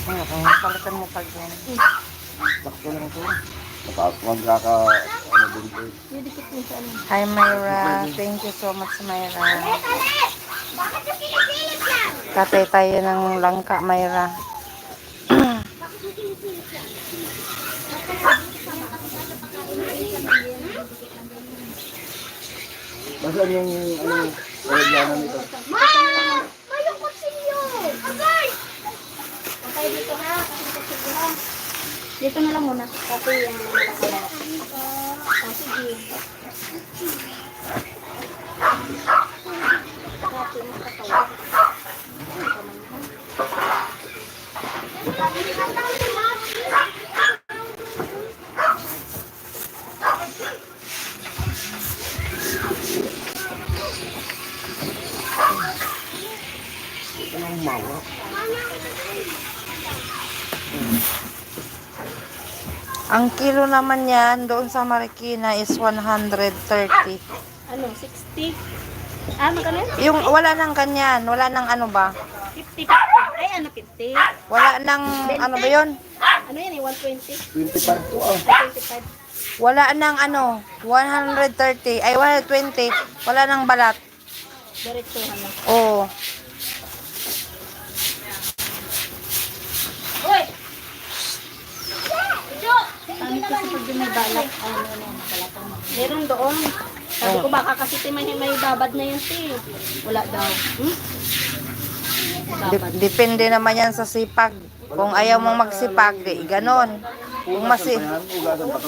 Palitan mo pag yan. Sakto lang ito. Tapos magkaka, ano din ito. Didikit mo sa ano. Hi Myra, thank you so much Myra. Bakit yung kinikilit yan? Katay tayo ng langka Myra. Bakit yung kinikilit yan? Nasaan yung, ano, origyanan nito? Ma! May yung kutsilyo! Agay! Okay, dito ha. Dito na lang muna. Kasi yung nakakala. Oh, sige. Kasi yung katawa. Ito lang mawa. Ang kilo naman yan doon sa Marikina is 130. Ano, 60? Ah, magkano yun? Yung wala nang kanyan, wala nang ano ba? 50, 50. Ay, ano, 50? Wala nang ano ba yun? Ano yan eh, 120? 25 po ah. 25. Wala nang ano, 130, ay 120, wala nang balat. Diretsuhan lang. Oo. Uy! Ano kasi pag yung may balat, ano, balatang. Meron doon. Sabi ko baka kasi may babad na yun si. Wala daw. Hmm? Babad. Depende naman yan sa sipag. Kung ayaw mong magsipag, di ganon.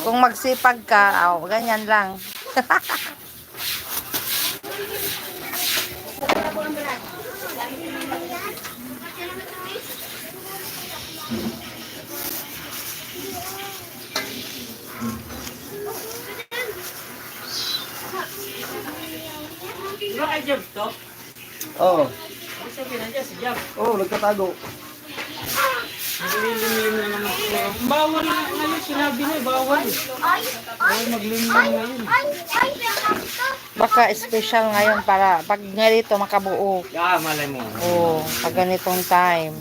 Kung magsipag ka, oh, ganyan lang. Di ba kay Jobs to? Oo. Ibig sabihin nandiyan si Jobs. Oo, nagtatago. Naglilim na naman siguro. Bawal na ngayon, sinabi na bawal. Bawal maglilim ngayon. Baka special ngayon para pag ganito makabuo. Ah, malay mo. Oo, pag ganitong time.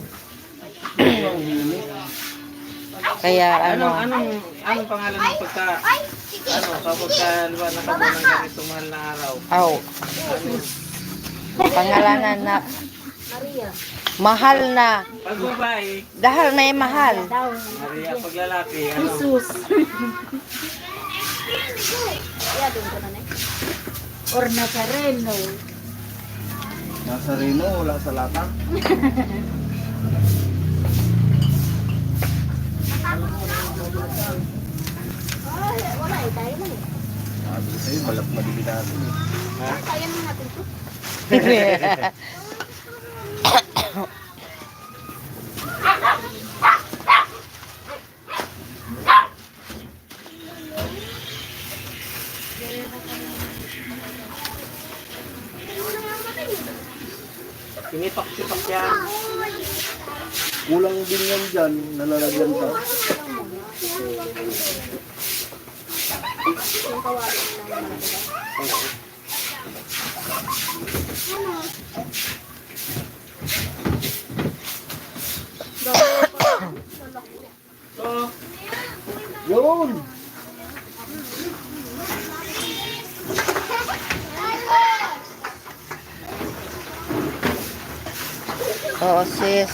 Kaya Anong pangalan ng pagka, kapag ka, nakabuo ng ganito mahal na araw? aw, pangalanan na Maria. mahal na. Pag babae, Dahil may mahal. Daw. Maria, pag lalaki, ano? Jesus. Kaya doon ko na Or Nazareno. Nasa Reno, wala sa lata. Ay, wala eh. Tayo lang eh. Sabi ko sa'yo, balak madili natin eh. Kaya naman natin ito. Pinipak-sipak yan. Kulang din yan dyan, nalalagyan ka. Yung kawalan na naman natin. So, Yun! Oo sis.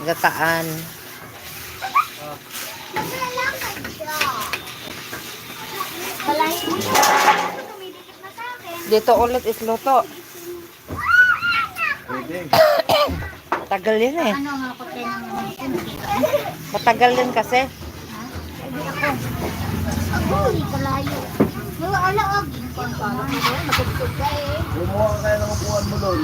Gataan. Balahin mo siya. Tumidikit na sa akin. Dito ulit isluto. Pwede. Tagal yan eh. Ano nga ko tayo ng Matagal din kasi. Hindi ako. Uy, kalayo. Wala, og. Parang magkakasog ka eh. Lumuha ka kaya ng upuan mo doon.